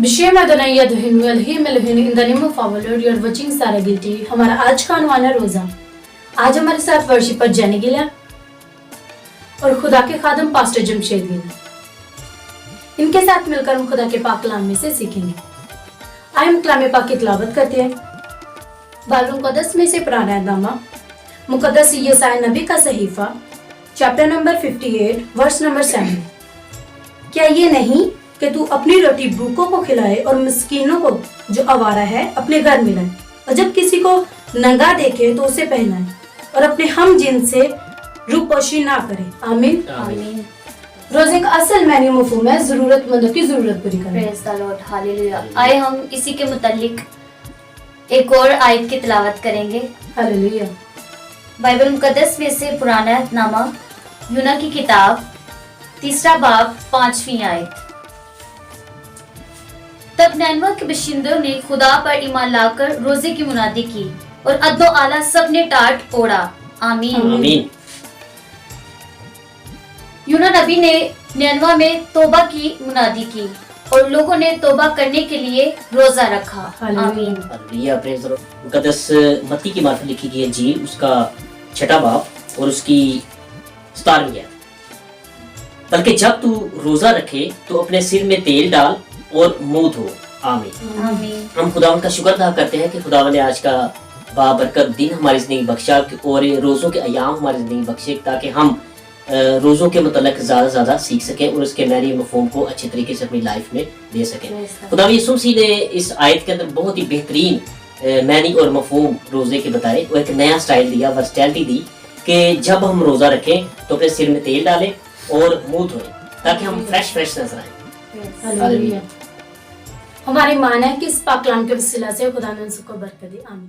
بشیم ادونیا دہن الہیم الہین in the name of our lord you are watching سارا گل ٹی وی. ہمارا آج کا عنوان ہے روزہ. آج ہمارے ساتھ ورشپر جینی گل ہے اور خدا کے خادم پاسٹر جمشید گل. ان کے ساتھ مل کر ہم خدا کے پاک کلام میں سے سیکھیں گے. آئے ہم کلام پاک کی تلاوت کرتے ہیں. بائبل مقدس میں سے پرانا نامہ مقدس یسائی نبی کا صحیفہ چیپٹر نمبر 58 ورس نمبر 7. کیا یہ نہیں کہ تو اپنی روٹی بھوکوں کو کھلائے اور مسکینوں کو جو آوارہ ہے اپنے گھر میں لائے, اور جب کسی کو ننگا دیکھے تو اسے پہنائے, اور اپنے ہم جن سے روپوشی نہ کرے. آمین. آمین. روزے کا اصل معنی مفہوم ہے ضرورت مندوں کی ضرورت پوری کرنا. پریز دی لارڈ. ہاللیلویا. آئے ہم اسی کے متعلق ایک اور آیت کی تلاوت کریں گے. ہاللیلویا. بائبل مقدس میں سے پرانا نامہ یونا کی کتاب 3 باب 5ویں آیت. تب نینوا کے باشندوں نے خدا پر ایمان لا کر روزے کی منادی کی اور ادو آلہ سب نے ٹاٹ اوڑا. آمین. آمین. یونا نبی نے نینوا میں توبہ کی منادی کی اور لوگوں نے توبہ کرنے کے لیے روزہ رکھا. آمین. ہاللیلویا. پریز دی لارڈ. مقدس متی کی معرفت لکھی گئی انجیل اس کا 6 باب اور اس کی 17ویں آیت. بلکہ جب تو روزہ رکھے تو اپنے سر میں تیل ڈال اور منہ دھو. آمین. آمین. ہم خدا کا شکر ادا کرتے ہیں کہ خدا نے آج کا بابرکت دن ہماری زندگی بخشا اور روزوں کے ایام ہماری زندگی بخشے تاکہ ہم روزوں کے متعلق زیادہ سے زیادہ سیکھ سکیں اور اس کے معنی مفہوم کو اچھے طریقے سے اپنی لائف میں لے سکیں. خدا یسوع مسیح نے اس آیت کے اندر بہت ہی بہترین معنی اور مفہوم روزے کے بتائے. وہ ایک نیا سٹائل دیا, ورسٹیلٹی دی کہ جب ہم روزہ رکھیں تو اپنے سر میں تیل ڈالیں اور منہ دھوئیں تاکہ ہم فریش نظر آئیں. ہاللیلویا. ہماری مان ہے کہ اس پاک کلام کے وسیلہ سے خدا نے ان سب کو برکت دی. آمین.